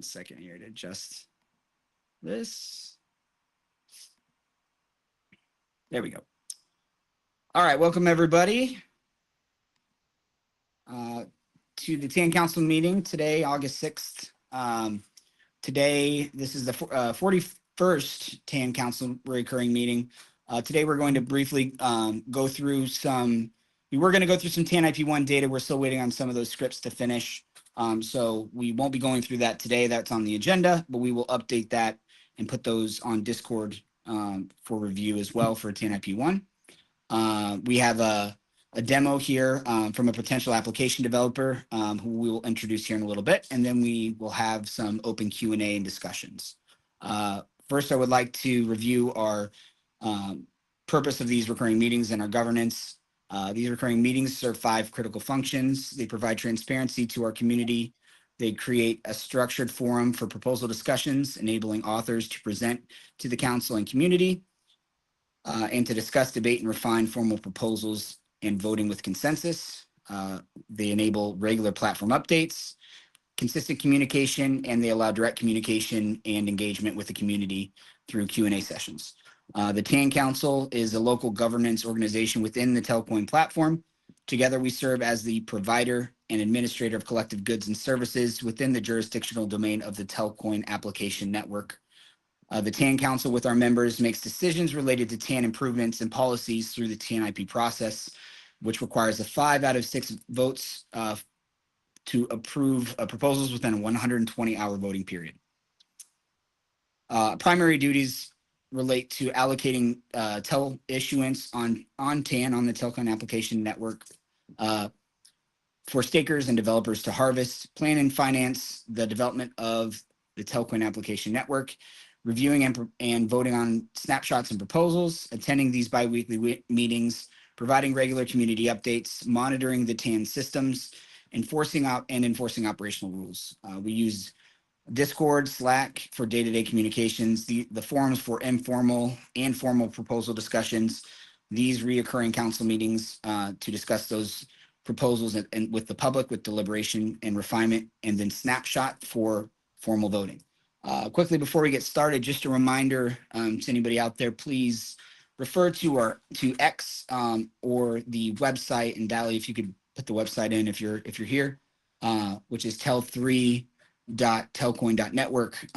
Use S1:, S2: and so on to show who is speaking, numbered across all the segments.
S1: second here to adjust this. There we go. All right, welcome everybody to the TAN Council meeting today, August 6th. Today, this is the 41st TAN Council recurring meeting. Today, we're going to briefly go through some, we were going to go through some TAN IP1 data. We're still waiting on some of those scripts to finish. So we won't be going through that today. That's on the agenda, but we will update that and put those on Discord for review as well for TAN IP1. We have a demo here from a potential application developer who we will introduce here in a little bit, and then we will have some open Q&A and discussions. First, I would like to review our purpose of these recurring meetings and our governance. These recurring meetings serve 5 critical functions. They provide transparency to our community. They create a structured forum for proposal discussions, enabling authors to present to the council and community, and to discuss, debate, and refine formal proposals and voting with consensus. They enable regular platform updates, consistent communication, and they allow direct communication and engagement with the community through Q&A sessions. The TAN Council is a local governance organization within the Telcoin platform. Together, we serve as the provider and administrator of collective goods and services within the jurisdictional domain of the Telcoin application network. The TAN Council with our members makes decisions related to TAN improvements and policies through the TAN IP process, which requires a 5 out of 6 votes to approve proposals within a 120-hour voting period. Primary duties relate to allocating TEL issuance on TAN, on the Telcoin application network, for stakers and developers to harvest, plan and finance the development of the Telcoin application network, reviewing and voting on snapshots and proposals, attending these bi-weekly meetings, providing regular community updates, monitoring the TAN systems, enforcing operational rules. We use Discord, Slack for day-to-day communications, the forums for informal and formal proposal discussions, these reoccurring council meetings to discuss those proposals and with the public with deliberation and refinement, and then Snapshot for formal voting. Quickly before we get started, just a reminder to anybody out there, please refer to X or the website, and Dally, if you could put the website in if you're here, which is tel3.telcoin.network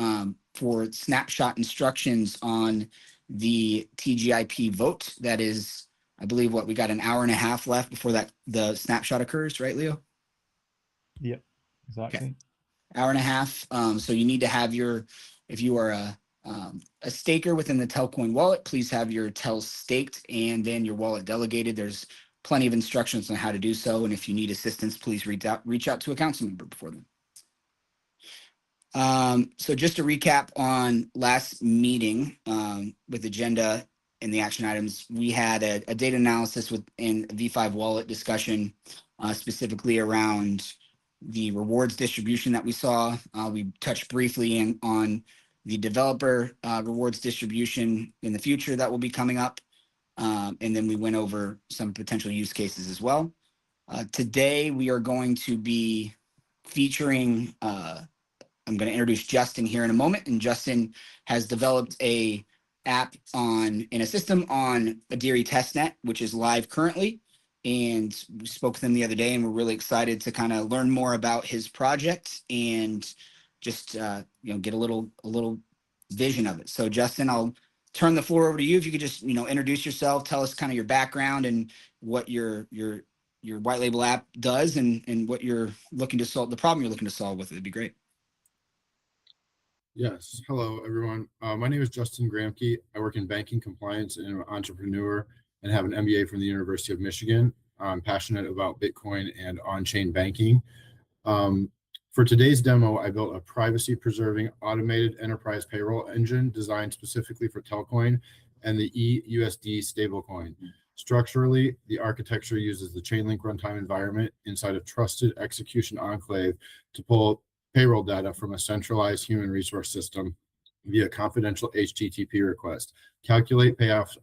S1: for snapshot instructions on the TGIP vote. That is, I believe, we got an hour and a half left before the snapshot occurs, right, Leo?
S2: Yep, exactly.
S1: Okay. Hour and a half. So you need to have if you are a staker within the Telcoin wallet, please have your TEL staked and then your wallet delegated. There's plenty of instructions on how to do so. And if you need assistance, please reach out to a council member before then. So just to recap on last meeting with agenda and the action items, we had a data analysis within a V5 wallet discussion, specifically around the rewards distribution that we saw. We touched briefly on the developer rewards distribution in the future that will be coming up. And then we went over some potential use cases as well. Today, we are going to be featuring, I'm going to introduce Justin here in a moment. And Justin has developed a app in a system on a Deary testnet, which is live currently. And we spoke with him the other day, and we're really excited to kind of learn more about his project and just get a little vision of it. So Justin, I'll turn the floor over to you. If you could just introduce yourself, tell us kind of your background and what your white label app does, and what you're looking to solve, the problem you're looking to solve with it. It'd be great.
S3: Yes. Hello, everyone. My name is Justin Gramke. I work in banking compliance and I'm an entrepreneur and have an MBA from the University of Michigan. I'm passionate about Bitcoin and on-chain banking. For today's demo, I built a privacy-preserving automated enterprise payroll engine designed specifically for Telcoin and the EUSD stablecoin. Structurally, the architecture uses the Chainlink runtime environment inside a trusted execution enclave to pull payroll data from a centralized human resource system via confidential HTTP request, calculate payouts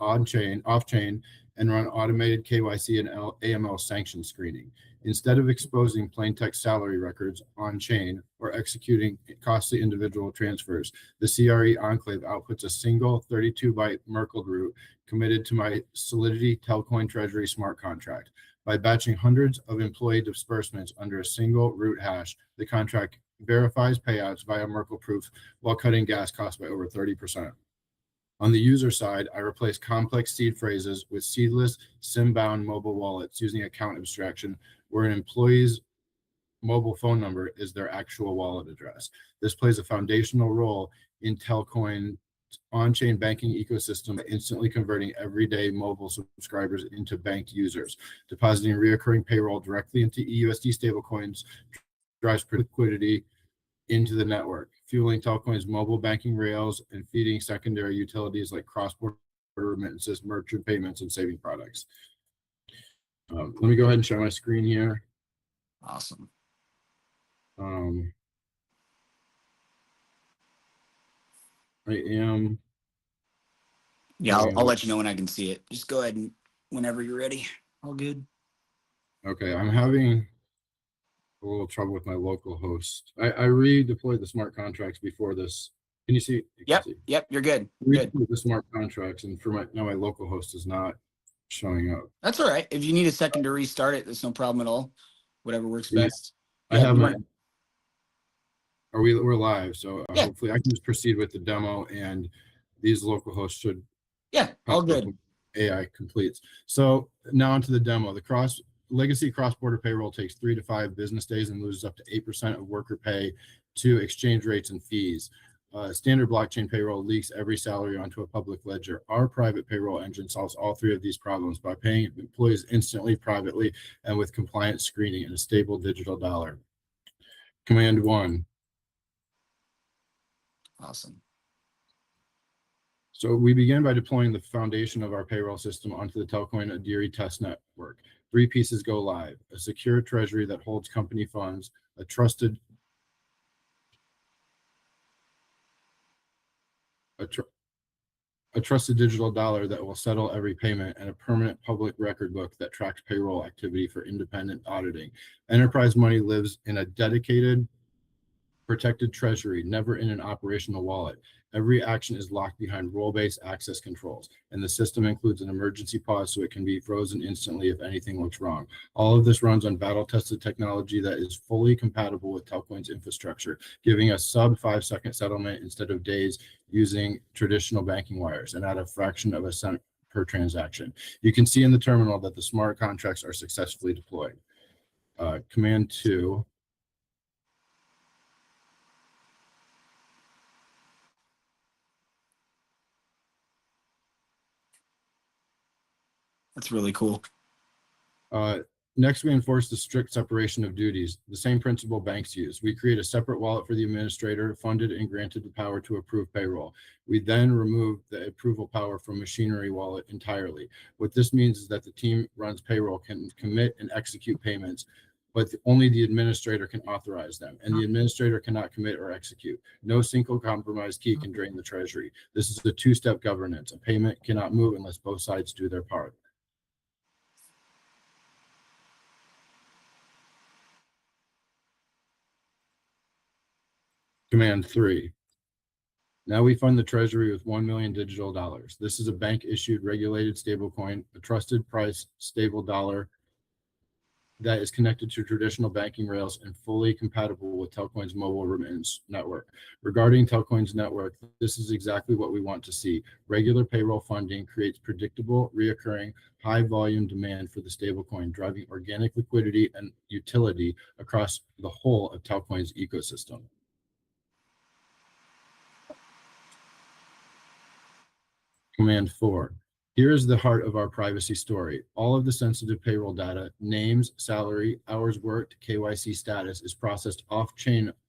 S3: on-chain, off-chain, and run automated KYC and AML sanction screening. Instead of exposing plain text salary records on chain or executing costly individual transfers, the CRE Enclave outputs a single 32-byte Merkle root committed to my Solidity Telcoin Treasury smart contract. By batching hundreds of employee disbursements under a single root hash, the contract verifies payouts via Merkle proof while cutting gas costs by over 30%. On the user side, I replace complex seed phrases with seedless, SIM-bound mobile wallets using account abstraction, where an employee's mobile phone number is their actual wallet address. This plays a foundational role in Telcoin's on-chain banking ecosystem, instantly converting everyday mobile subscribers into banked users. Depositing reoccurring payroll directly into EUSD stablecoins drives liquidity into the network, fueling Telcoin's mobile banking rails and feeding secondary utilities like cross-border remittances, merchant payments, and saving products. Let me go ahead and share my screen here.
S1: Awesome.
S3: I am.
S1: Yeah, I'll let you know when I can see it. Just go ahead and whenever you're ready. All good.
S3: Okay, I'm having a little trouble with my local host. I redeployed the smart contracts before this. Can you see?
S1: Yep. Yep. You're good. Good.
S3: Redeployed the smart contracts, and for now my local host is not showing up.
S1: That's all right. If you need a second to restart it, there's no problem at all. Whatever works best.
S3: I have my. We're live, so
S1: Yeah.
S3: hopefully I can just proceed with the demo, and these local hosts should.
S1: Yeah. All good.
S3: AI completes. So now onto the demo. The legacy cross-border payroll takes 3 to 5 business days and loses up to 8% of worker pay to exchange rates and fees. Standard blockchain payroll leaks every salary onto a public ledger. Our private payroll engine solves all 3 of these problems by paying employees instantly, privately, and with compliant screening in a stable digital dollar. Command 1.
S1: Awesome.
S3: So we begin by deploying the foundation of our payroll system onto the Telcoin Audit test network. 3 pieces go live: a secure treasury that holds company funds, a trusted digital dollar that will settle every payment, and a permanent public record book that tracks payroll activity for independent auditing. Enterprise money lives in a dedicated, protected treasury, never in an operational wallet. Every action is locked behind role-based access controls, and the system includes an emergency pause so it can be frozen instantly if anything looks wrong. All of this runs on battle-tested technology that is fully compatible with Telcoin's infrastructure, giving us sub-5-second settlement instead of days using traditional banking wires, and at a fraction of a cent per transaction. You can see in the terminal that the smart contracts are successfully deployed. Command 2.
S1: That's really cool.
S3: Next, we enforce the strict separation of duties, the same principle banks use. We create a separate wallet for the administrator, funded and granted the power to approve payroll. We then remove the approval power from machinery wallet entirely. What this means is that the team runs payroll can commit and execute payments, but only the administrator can authorize them, and the administrator cannot commit or execute. No single compromise key can drain the treasury. This is a 2-step governance. A payment cannot move unless both sides do their part. Command 3. Now we fund the treasury with 1 million digital dollars. This is a bank-issued regulated stablecoin, a trusted price stable dollar that is connected to traditional banking rails and fully compatible with Telcoin's mobile remittance network. Regarding Telcoin's network, this is exactly what we want to see. Regular payroll funding creates predictable, reoccurring, high-volume demand for the stablecoin, driving organic liquidity and utility across the whole of Telcoin's ecosystem. Command 4. Here is the heart of our privacy story. All of the sensitive payroll data, names, salary, hours worked, KYC status, is processed off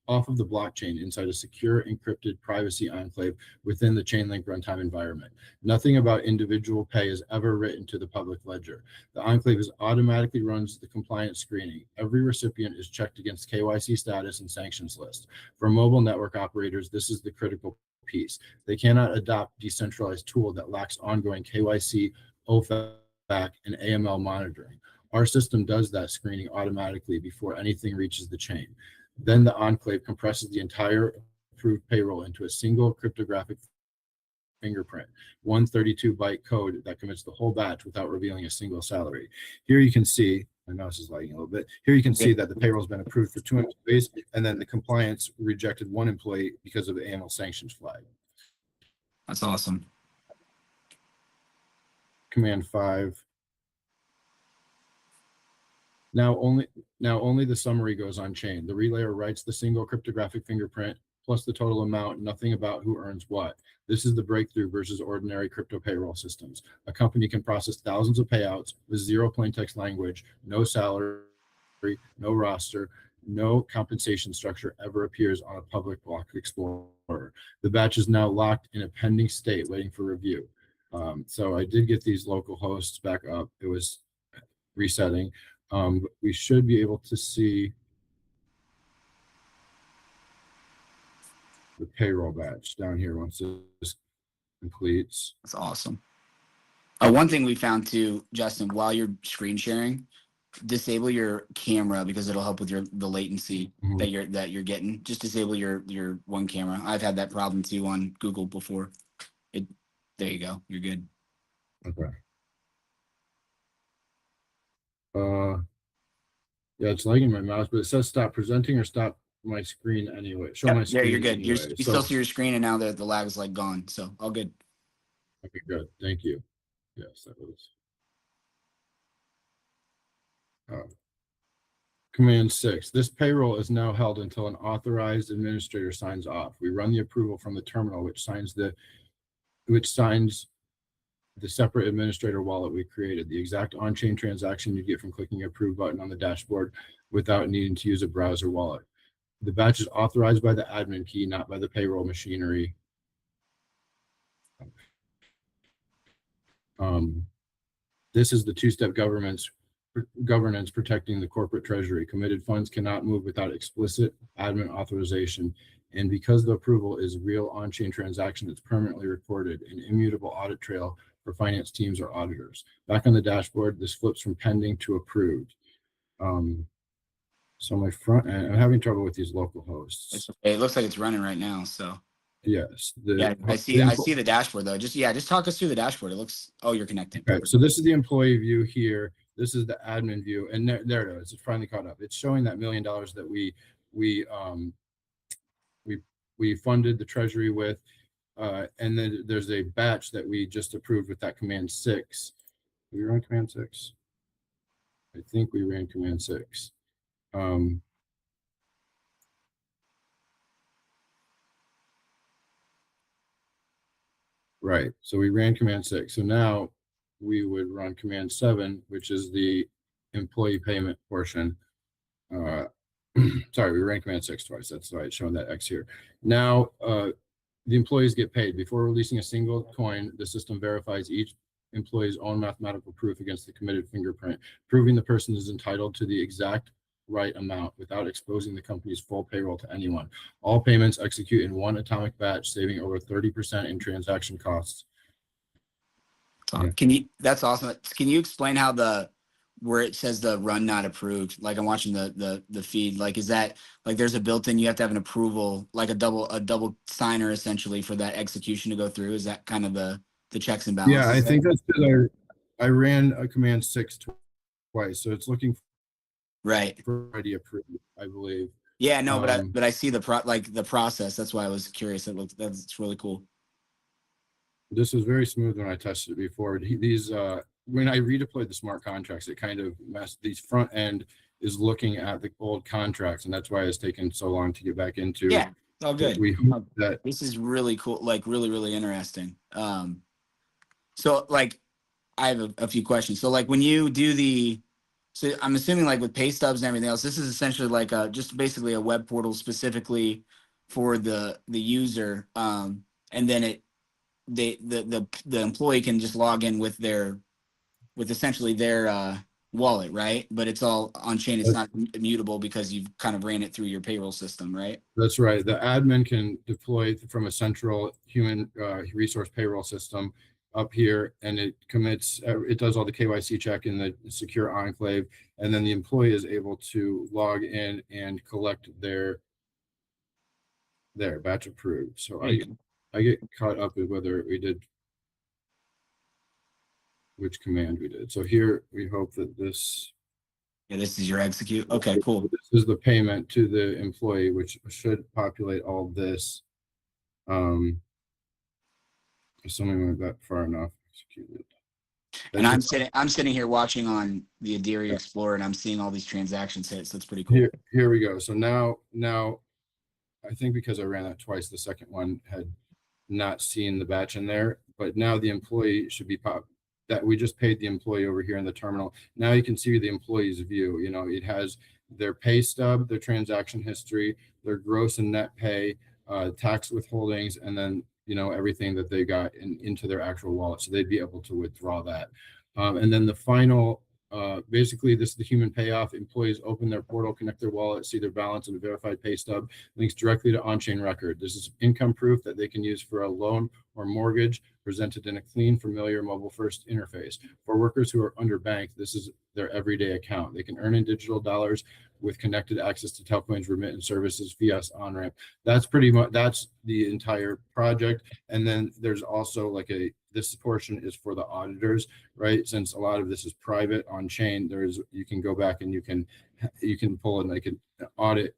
S3: of the blockchain inside a secure, encrypted privacy enclave within the Chainlink runtime environment. Nothing about individual pay is ever written to the public ledger. The enclave automatically runs the compliance screening. Every recipient is checked against KYC status and sanctions list. For mobile network operators, this is the critical piece. They cannot adopt decentralized tool that lacks ongoing KYC, OFAC, and AML monitoring. Our system does that screening automatically before anything reaches the chain. Then the enclave compresses the entire approved payroll into a single cryptographic fingerprint, 132-byte code that commits the whole batch without revealing a single salary. Here you can see, my mouse is lagging a little bit. Here you can see that the payroll has been approved for 2 employees, and then the compliance rejected 1 employee because of the annual sanctions flag.
S1: That's awesome.
S3: Command 5. Now only the summary goes on chain. The relayer writes the single cryptographic fingerprint plus the total amount, nothing about who earns what. This is the breakthrough versus ordinary crypto payroll systems. A company can process thousands of payouts with 0 plain text language, no salary, no roster, no compensation structure ever appears on a public block explorer. The batch is now locked in a pending state waiting for review. So I did get these local hosts back up. It was resetting. We should be able to see the payroll batch down here once this completes.
S1: That's awesome. One thing we found too, Justin, while you're screen sharing, disable your camera because it'll help with the latency that you're getting. Just disable your one camera. I've had that problem too on Google before. There you go. You're good.
S3: Okay. Yeah, it's lagging my mouse, but it says stop presenting or stop my screen anyway. Show my screen.
S1: Yeah, you're good.
S3: Anyway.
S1: You still see your screen, and now the lag is like gone. So all good.
S3: Okay, good. Thank you. Yes, that was. Command 6. This payroll is now held until an authorized administrator signs off. We run the approval from the terminal, which signs the separate administrator wallet we created, the exact on-chain transaction you get from clicking the approve button on the dashboard without needing to use a browser wallet. The batch is authorized by the admin key, not by the payroll machinery. This is the two-step governance protecting the corporate treasury. Committed funds cannot move without explicit admin authorization. And because the approval is real on-chain transaction, it's permanently recorded, an immutable audit trail for finance teams or auditors. Back on the dashboard, this flips from pending to approved. So my front end, I'm having trouble with these local hosts.
S1: It looks like it's running right now. So
S3: yes,
S1: I see the dashboard though. Just talk us through the dashboard. It looks, oh, you're connected.
S3: Okay, so this is the employee view here. This is the admin view, and there it is. It's finally caught up. It's showing that $1 million that we funded the treasury with, and then there's a batch that we just approved with that command 6. Did we run command 6? I think we ran command 6. Right. So we ran command 6. So now we would run command 7, which is the employee payment portion. Sorry, we ran command 6 twice. That's why it's showing that X here. Now the employees get paid. Before releasing a single coin, the system verifies each employee's own mathematical proof against the committed fingerprint, proving the person is entitled to the exact right amount without exposing the company's full payroll to anyone. All payments execute in one atomic batch, saving over 30% in transaction costs.
S1: That's awesome. Can you explain how where it says the run not approved, like I'm watching the feed, like is that like there's a built-in, you have to have an approval, like a double signer essentially for that execution to go through? Is that kind of the checks and balances?
S3: Yeah, I think that's because I ran a command 6 twice, so it's looking
S1: right
S3: for already approved, I believe.
S1: Yeah, no, but I see the process. That's why I was curious. That's really cool.
S3: This was very smooth when I tested it before. When I redeployed the smart contracts, it kind of messed. These front end is looking at the old contracts, and that's why it's taken so long to get back into.
S1: Yeah, it's all good.
S3: We hope that
S1: this is really cool, like really interesting. So like I have a few questions. So like when you do so I'm assuming like with pay stubs and everything else, this is essentially like just basically a web portal specifically for the user, and then the employee can just log in with essentially their wallet, right? But it's all on chain. It's not immutable because you've kind of ran it through your payroll system, right?
S3: That's right. The admin can deploy from a central human resource payroll system, up here, and it commits, it does all the KYC check in the secure enclave, and then the employee is able to log in and collect their batch approved. So I get caught up with whether we did, which command we did. So here we hope that this,
S1: Yeah, this is your execute. Okay, cool.
S3: this is the payment to the employee, which should populate all this. Assuming we went back far enough, executed.
S1: And I'm sitting here watching on the Adiri Explorer, and I'm seeing all these transactions hit. So it's pretty cool.
S3: Here we go. So now I think because I ran that twice, the second one had not seen the batch in there, but now the employee should be that we just paid the employee over here in the terminal. Now you can see the employee's view. You know, it has their pay stub, their transaction history, their gross and net pay, tax withholdings, and then, you know, everything that they got into their actual wallet. So they'd be able to withdraw that. And then the final, basically this is the human payoff. Employees open their portal, connect their wallet, see their balance and a verified pay stub, links directly to on-chain record. This is income proof that they can use for a loan or mortgage, presented in a clean, familiar, mobile-first interface. For workers who are underbanked, this is their everyday account. They can earn in digital dollars with connected access to Telcoin's remittance services, fiat on-ramp. That's pretty much, that's the entire project. And then there's also like this portion is for the auditors, right? Since a lot of this is private on chain, you can go back and you can pull in like an audit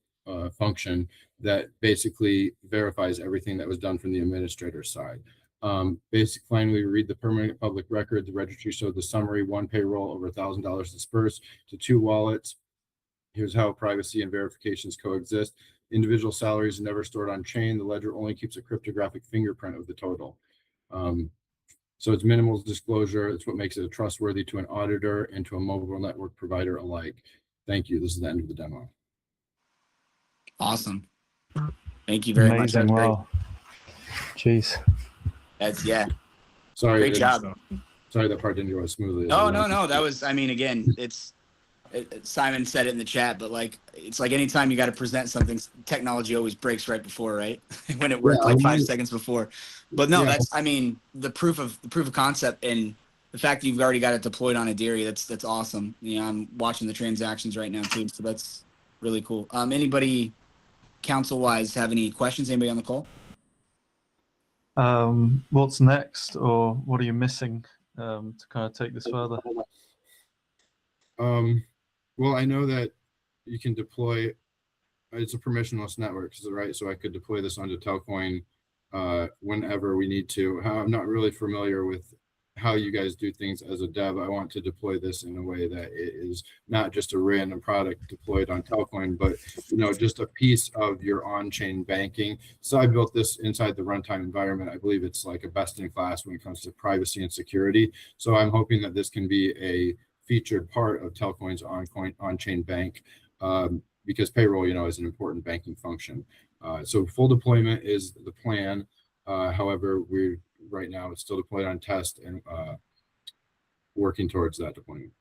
S3: function that basically verifies everything that was done from the administrator side. Finally, we read the permanent public record. The registry showed the summary: 1 payroll, over $1,000 dispersed to 2 wallets. Here's how privacy and verifications coexist. Individual salaries never stored on chain. The ledger only keeps a cryptographic fingerprint of the total. So it's minimal disclosure. It's what makes it trustworthy to an auditor and to a mobile network provider alike. Thank you. This is the end of the demo.
S1: Awesome. Thank you very much.
S2: Amazing. Wow. Jeez.
S1: Yeah.
S3: Sorry.
S1: Great job.
S3: Sorry that part didn't go as smoothly.
S1: No. That was, I mean, again, Simon said it in the chat, but like, it's like anytime you got to present something, technology always breaks right before, right? When it worked like 5 seconds before. But no, that's, I mean, the proof of concept and the fact that you've already got it deployed on Adiri, that's awesome. You know, I'm watching the transactions right now too, so that's really cool. Anybody council wise have any questions? Anybody on the call?
S2: What's next, or what are you missing to kind of take this further?
S3: Well, I know that you can deploy, it's a permissionless network, right? So I could deploy this onto Telcoin whenever we need to. I'm not really familiar with how you guys do things as a dev. I want to deploy this in a way that it is not just a random product deployed on Telcoin, but, you know, just a piece of your on-chain banking. So I built this inside the runtime environment. I believe it's like a best in class when it comes to privacy and security. So I'm hoping that this can be a featured part of Telcoin's on-chain bank, because payroll, you know, is an important banking function. So full deployment is the plan. However, right now it's still deployed on test and working towards that deployment.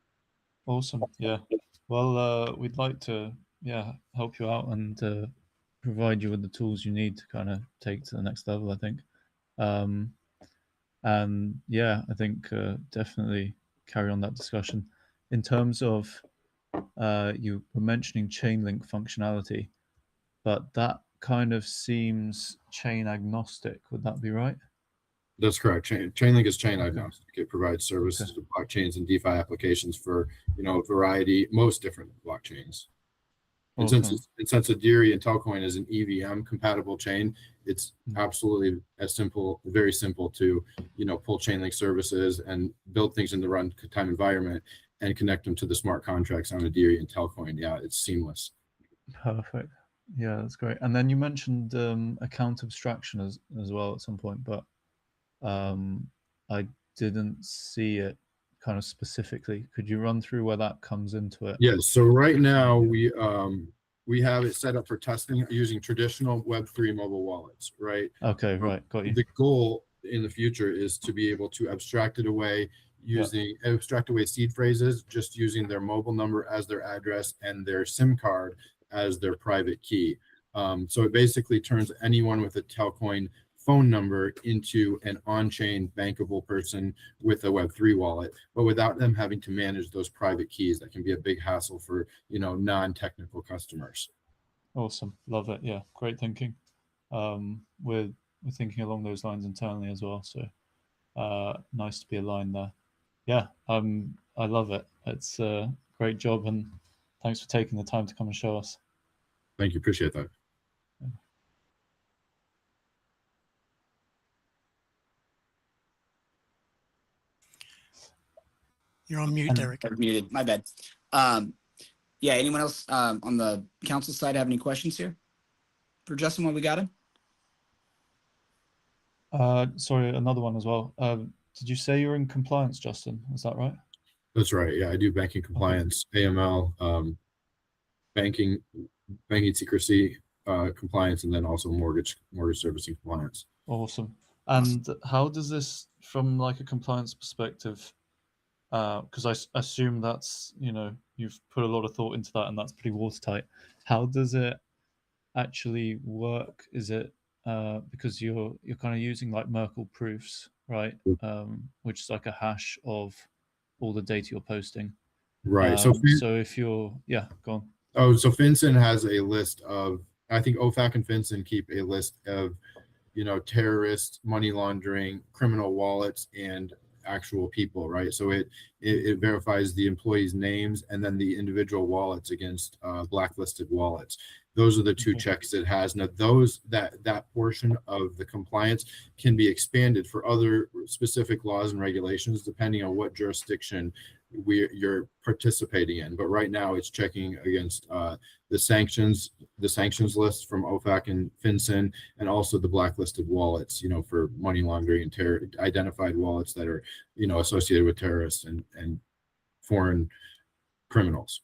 S2: Awesome. Yeah. Well, we'd like to, help you out and provide you with the tools you need to kind of take to the next level, I think. And yeah, I think definitely carry on that discussion. In terms of, you were mentioning Chainlink functionality, but that kind of seems chain agnostic. Would that be right?
S3: That's correct. Chainlink is chain agnostic. It provides services to blockchains and DeFi applications for, you know, a variety, most different blockchains. And since Adiri and Telcoin is an EVM compatible chain, it's absolutely very simple to, you know, pull Chainlink services and build things in the runtime environment and connect them to the smart contracts on Adiri and Telcoin. Yeah, it's seamless.
S2: Perfect. Yeah, that's great. And then you mentioned account abstraction as well at some point, but I didn't see it kind of specifically. Could you run through where that comes into it?
S3: Yes. So right now we have it set up for testing using traditional Web3 mobile wallets, right?
S2: Okay, right. Got you.
S3: The goal in the future is to be able to abstract it away abstract away seed phrases, just using their mobile number as their address and their SIM card as their private key. So it basically turns anyone with a Telcoin phone number into an on-chain bankable person with a Web3 wallet, but without them having to manage those private keys. That can be a big hassle for, non-technical customers.
S2: Awesome. Love it. Yeah. Great thinking. We're thinking along those lines internally as well. So nice to be aligned there. Yeah. I love it. It's a great job, and thanks for taking the time to come and show us.
S3: Thank you. Appreciate that.
S4: You're on mute,
S2: And-
S4: Derek.
S1: I'm muted. My bad. Yeah. Anyone else on the council side have any questions here for Justin while we got him?
S2: Sorry, another one as well. Did you say you're in compliance, Justin? Is that right?
S3: That's right. Yeah, I do banking compliance, AML, banking secrecy compliance, and then also mortgage servicing compliance.
S2: Awesome. And how does this, from like a compliance perspective, because I assume that's, you've put a lot of thought into that and that's pretty watertight. How does it actually work? Is it because you're kind of using like Merkle proofs, right? Which is like a hash of all the data you're posting.
S3: Right.
S2: So if you're, go on.
S3: Oh, so FinCEN has a list of, I think OFAC and FinCEN keep a list of, terrorist, money laundering, criminal wallets, and actual people, right? So it verifies the employees' names and then the individual wallets against blacklisted wallets. Those are the two checks it has. Now, that portion of the compliance can be expanded for other specific laws and regulations depending on what jurisdiction you're participating in. But right now, it's checking against the sanctions list from OFAC and FinCEN, and also the blacklisted wallets, for money laundering and identified wallets that are, associated with terrorists and foreign criminals.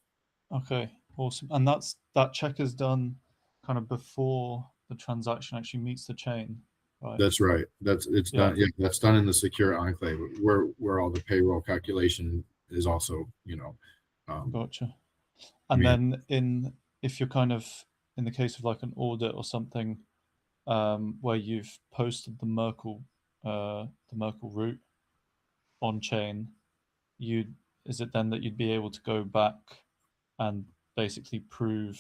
S2: Okay, awesome. And that check is done kind of before the transaction actually meets the chain, right?
S3: That's right. It's done. Yeah, that's done in the secure enclave where all the payroll calculation is also,
S2: Gotcha. And then if you're kind of in the case of like an audit or something, where you've posted the Merkle route on chain, is it then that you'd be able to go back and basically provide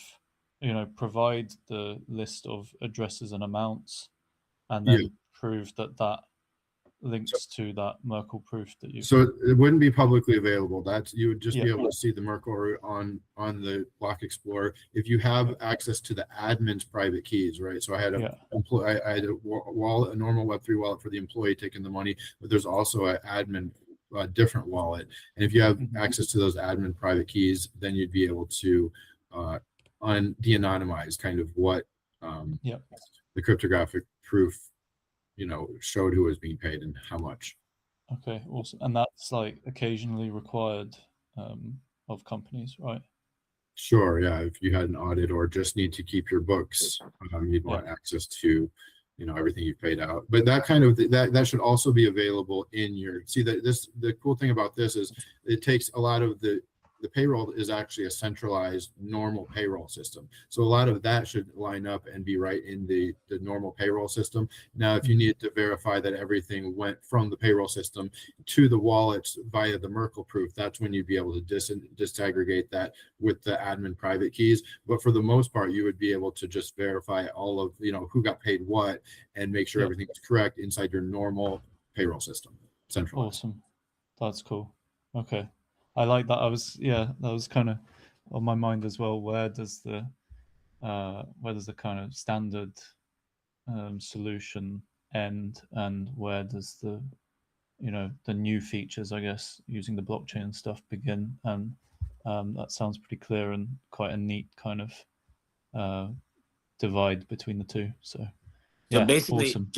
S2: the list of addresses and amounts, and then prove that links to that Merkle proof that you.
S3: So it wouldn't be publicly available. You would just be able to see the Merkle route on the Block Explorer if you have access to the admin's private keys, right? So I had a normal Web3 wallet for the employee taking the money, but there's also an admin different wallet, and if you have access to those admin private keys, then you'd be able to de-anonymize kind of what the cryptographic proof showed who was being paid and how much.
S2: Okay, awesome. And that's like occasionally required of companies, right?
S3: Sure, yeah. If you had an audit or just need to keep your books, you'd want access to, everything you paid out. But that should also be available in your. See that the cool thing about this is it takes a lot of the payroll is actually a centralized normal payroll system. So a lot of that should line up and be right in the normal payroll system. Now, if you need to verify that everything went from the payroll system to the wallets via the Merkle proof, that's when you'd be able to disaggregate that with the admin private keys. But for the most part, you would be able to just verify all of, who got paid what and make sure everything is correct inside your normal payroll system. Centralized.
S2: Awesome. That's cool. Okay. I like that. That was kind of on my mind as well. Where does the kind of standard solution end, and where does the new features, I guess, using the blockchain stuff begin? And that sounds pretty clear and quite a neat kind of divide between the two. So
S1: basically,
S2: awesome.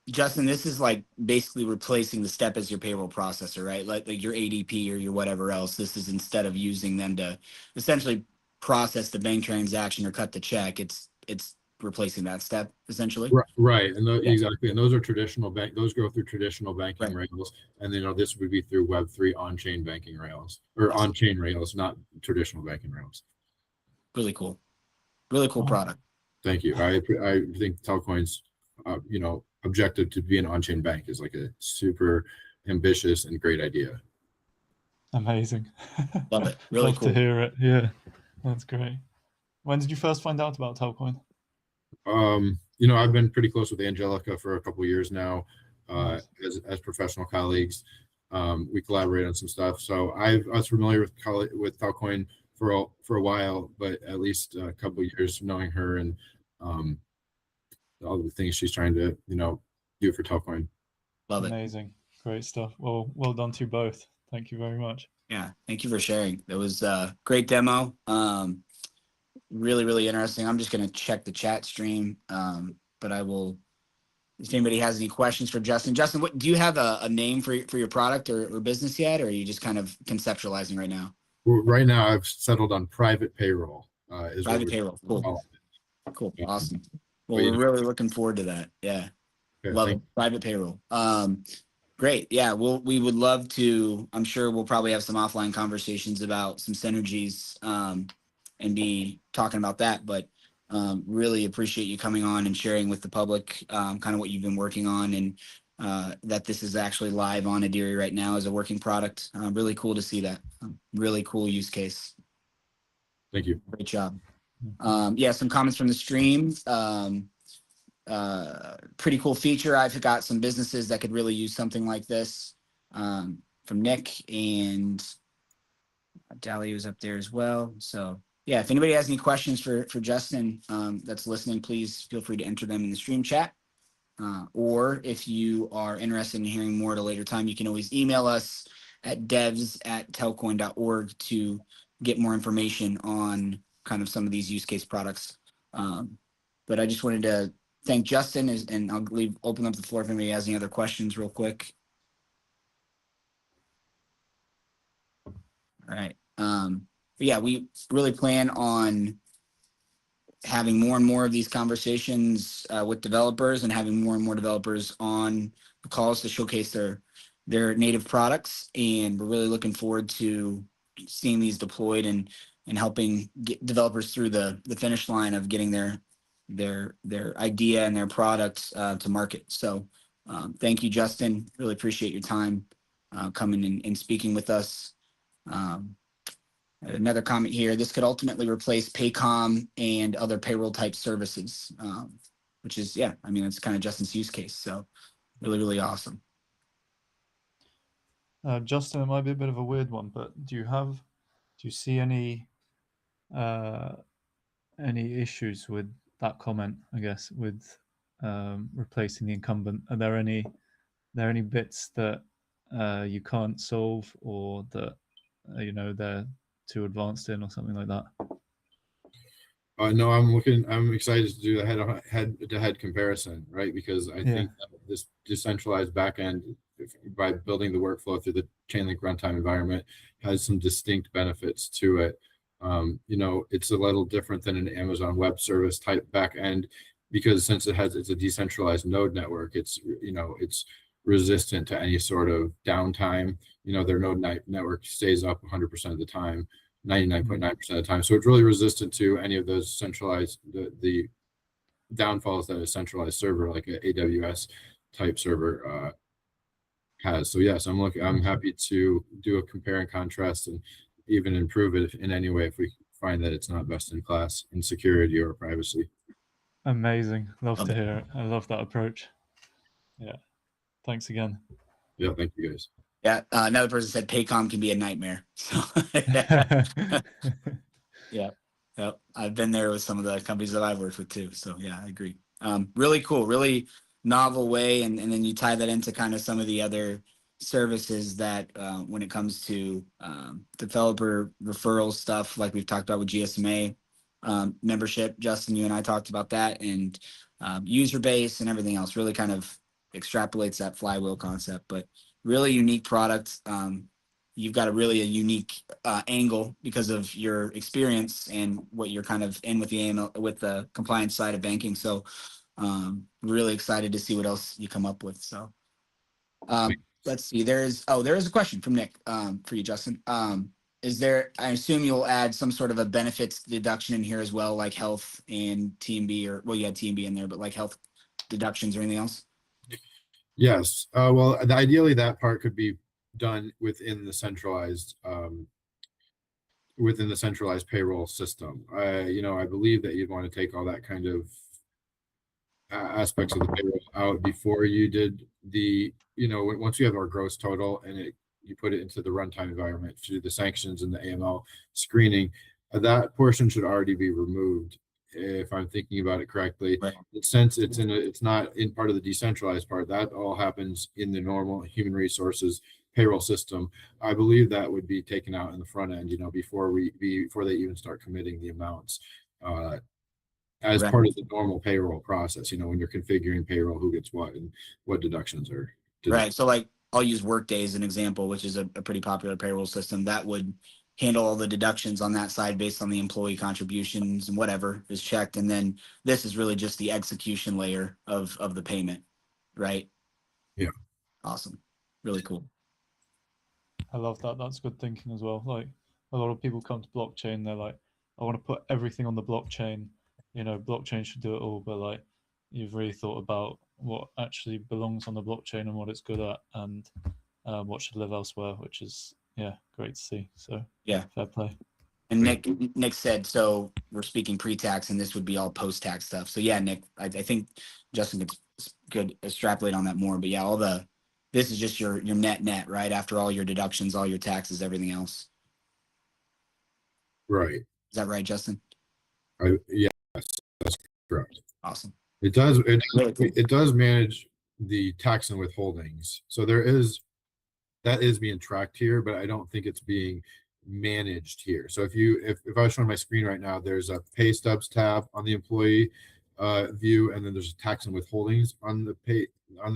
S1: Justin, this is like basically replacing the step as your payroll processor, right? Like your ADP or your whatever else. This is instead of using them to essentially process the bank transaction or cut the check, it's replacing that step essentially.
S3: Right, and exactly, and those are traditional bank. Those go through traditional banking rails, and this would be through Web3 on-chain banking rails or on-chain rails, not traditional banking rails.
S1: Really cool product.
S3: Thank you. I think Telcoin's, a objective to be an on-chain bank is like a super ambitious and great idea.
S2: Amazing.
S1: Love it. Really
S2: Love
S1: cool.
S2: to hear it. Yeah, that's great. When did you first find out about Telcoin?
S3: I've been pretty close with Angelica for a couple of years now,
S2: Nice.
S3: as professional colleagues. We collaborate on some stuff. So I was familiar with Telcoin for a while, but at least a couple of years knowing her and all the things she's trying to, do for Telcoin.
S1: Love it.
S2: Amazing. Great stuff. Well done to you both. Thank you very much.
S1: Yeah. Thank you for sharing. That was a great demo. Really, really interesting. I'm just going to check the chat stream. But I will, if anybody has any questions for Justin. Justin, what do you have a name for your product or business yet? Or are you just kind of conceptualizing right now?
S3: Well, right now I've settled on private payroll.
S1: Private payroll. Cool. Cool.
S3: Yeah.
S1: Awesome. Well, we're really looking forward to that. Yeah.
S3: Okay,
S1: Love it. Private payroll. Great. Yeah. We would love to, I'm sure we'll probably have some offline conversations about some synergies, and be talking about that, but, really appreciate you coming on and sharing with the public, kind of what you've been working on, and, that this is actually live on Adiri right now as a working product. Really cool to see that. Really cool use case.
S3: Thank you.
S1: Great job. Yeah, some comments from the stream. Pretty cool feature. I've got some businesses that could really use something like this, from Nick, and Dali was up there as well. So yeah, if anybody has any questions for Justin, that's listening, please feel free to enter them in the stream chat. Or if you are interested in hearing more at a later time, you can always email us at devs@telcoin.org to get more information on kind of some of these use case products. But I just wanted to thank Justin, and I'll open up the floor if anybody has any other questions real quick. All right. But yeah, we really plan on having more and more of these conversations with developers, and having more and more developers on the calls to showcase their native products. And we're really looking forward to seeing these deployed and helping get developers through the finish line of getting their idea and their product to market. So thank you, Justin. Really appreciate your time coming and speaking with us. Another comment here: this could ultimately replace Paycom and other payroll type services, which is, yeah, I mean, that's kind of Justin's use case. So really, really awesome.
S2: Justin, it might be a bit of a weird one, but do you see any issues with that comment, I guess, with replacing the incumbent? Are there any bits that you can't solve, or that they're too advanced in, or something like that?
S3: No, I'm excited to do a head-to-head comparison, right? Because I think that this decentralized backend, by building the workflow through the Chainlink runtime environment, has some distinct benefits to it. It's a little different than an Amazon Web Service type backend, because since it's a decentralized node network, it's resistant to any sort of downtime. Their node network stays up 100% of the time, 99.9% of the time. So it's really resistant to any of those centralized, the downfalls that a centralized server like an AWS type server has. So yes, I'm happy to do a compare and contrast, and even improve it in any way if we find that it's not best in class in security or privacy.
S2: Amazing. Love to hear it. I love that approach. Yeah. Thanks again.
S3: Yeah, thank you guys.
S1: Yeah, another person said Paycom can be a nightmare. So yeah, I've been there with some of the companies that I've worked with too. So yeah, I agree. Really cool, really novel way, and then you tie that into kind of some of the other services that when it comes to developer referral stuff, like we've talked about with GSMA membership. Justin, you and I talked about that, and user base and everything else really kind of extrapolates that flywheel concept. But really unique product. You've got a unique angle because of your experience and what you're kind of in with the AML, with the compliance side of banking. So really excited to see what else you come up with. So let's see. There is a question from Nick for you, Justin. Is there? I assume you'll add some sort of a benefits deduction in here as well, like health and TMB, or well, you had TMB in there, but like health deductions or anything else?
S3: Yes. Well, ideally that part could be done within the centralized payroll system. I believe that you'd want to take all that kind of aspects of the payroll out before you did once you have our gross total and you put it into the runtime environment to do the sanctions and the AML screening, that portion should already be removed if I'm thinking about it correctly.
S1: Right.
S3: Since it's not in part of the decentralized part, that all happens in the normal human resources payroll system. I believe that would be taken out in the front end, before they even start committing the amounts. As
S1: Right.
S3: part of the normal payroll process, when you're configuring payroll, who gets what and what deductions are deducted.
S1: Right. So like I'll use Workday as an example, which is a pretty popular payroll system that would handle all the deductions on that side based on the employee contributions and whatever is checked. And then this is really just the execution layer of the payment. Right.
S3: Yeah.
S1: Awesome. Really cool.
S2: I love that. That's good thinking as well. Like a lot of people come to blockchain, they're like, I want to put everything on the blockchain. Blockchain should do it all, but like you've really thought about what actually belongs on the blockchain and what it's good at, and what should live elsewhere, which is great to see. So
S1: Yeah.
S2: fair play.
S1: And Nick said, so we're speaking pre-tax and this would be all post-tax stuff. So yeah, Nick, I think Justin could extrapolate on that more, but yeah, this is just your net, right? After all your deductions, all your taxes, everything else.
S3: Right.
S1: Is that right, Justin?
S3: Yes, that's correct.
S1: Awesome.
S3: It does.
S1: Really cool.
S3: It does manage the tax and withholdings. So that is being tracked here, but I don't think it's being managed here. So if I was showing my screen right now, there's a pay stubs tab on the employee view, and then there's tax and withholdings on the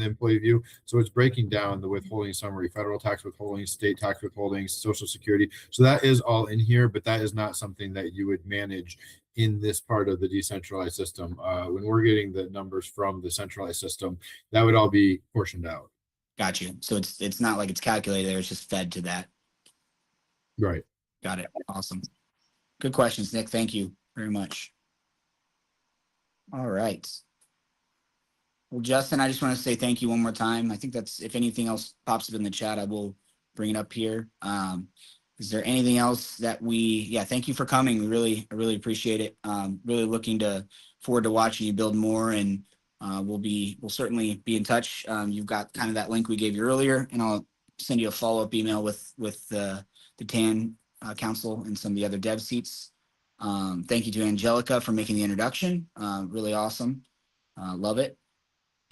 S3: employee view. So it's breaking down the withholding summary: federal tax withholdings, state tax withholdings, Social Security. So that is all in here, but that is not something that you would manage in this part of the decentralized system. When we're getting the numbers from the centralized system, that would all be portioned out.
S1: Got you. So it's not like it's calculated there, it's just fed to that.
S3: Right.
S1: Got it. Awesome. Good questions, Nick. Thank you very much. All right. Well, Justin, I just want to say thank you one more time. I think if anything else pops up in the chat, I will bring it up here. Is there anything else that thank you for coming. I really appreciate it. Really looking forward to watching you build more, and we'll certainly be in touch. You've got kind of that link we gave you earlier, and I'll send you a follow-up email with the TAN council and some of the other dev seats. Thank you to Angelica for making the introduction. Really awesome. Love it.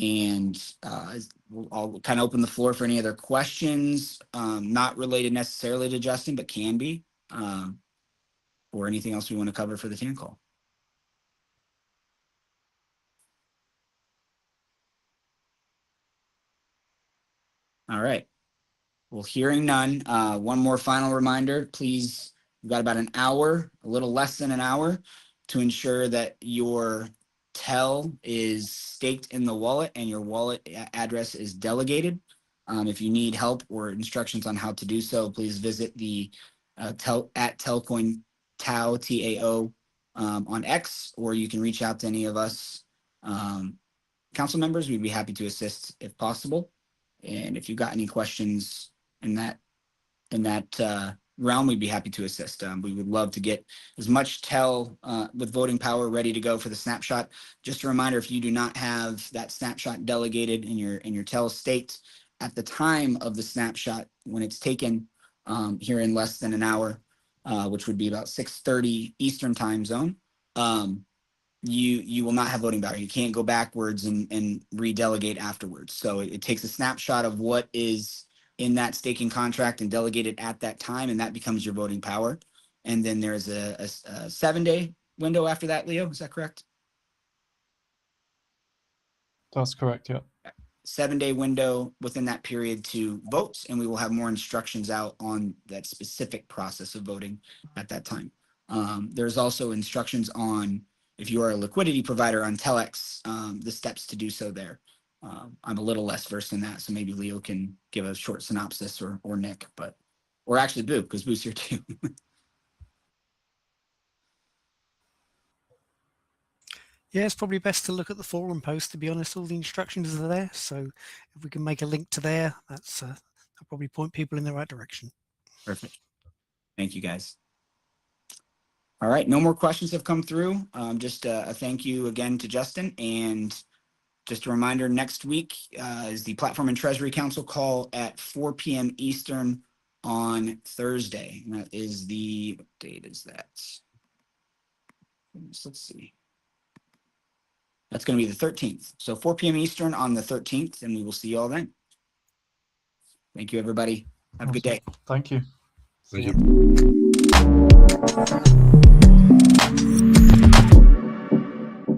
S1: And I'll kind of open the floor for any other questions, not related necessarily to Justin, but can be, or anything else we want to cover for the TAN call. All right. Well, hearing none, one more final reminder, please, we've got about an hour, a little less than an hour, to ensure that your TEL is staked in the wallet and your wallet address is delegated. If you need help or instructions on how to do so, please visit the Telcoin Tao, TAO, on X, or you can reach out to any of us council members. We'd be happy to assist if possible. And if you've got any questions in that realm, we'd be happy to assist. We would love to get as much TEL with voting power ready to go for the snapshot. Just a reminder, if you do not have that snapshot delegated in your TEL state at the time of the snapshot, when it's taken here in less than an hour, which would be about 6:30 Eastern time zone, you will not have voting power. You can't go backwards and redelegate afterwards. So it takes a snapshot of what is in that staking contract and delegate it at that time, and that becomes your voting power. And then there's a 7-day window after that, Leo, is that correct?
S2: That's correct, yeah.
S1: 7-day window within that period to vote, and we will have more instructions out on that specific process of voting at that time. There's also instructions on, if you are a liquidity provider on Telex, the steps to do so there. I'm a little less versed in that, so maybe Leo can give a short synopsis, or Nick, or actually Boo, because Boo's here too.
S4: Yeah, it's probably best to look at the forum post, to be honest. All the instructions are there. So if we can make a link to there, that'll probably point people in the right direction.
S1: Perfect. Thank you, guys. All right, no more questions have come through. Just a thank you again to Justin, and just a reminder, next week is the Platform and Treasury Council call at 4 p.m. Eastern on Thursday. And that is what date is that? Let's see. That's going to be the 13th. So 4 p.m. Eastern on the 13th, and we will see you all then. Thank you, everybody. Have a good day.
S2: Thank you.
S3: Thank
S4: Yeah.
S3: you.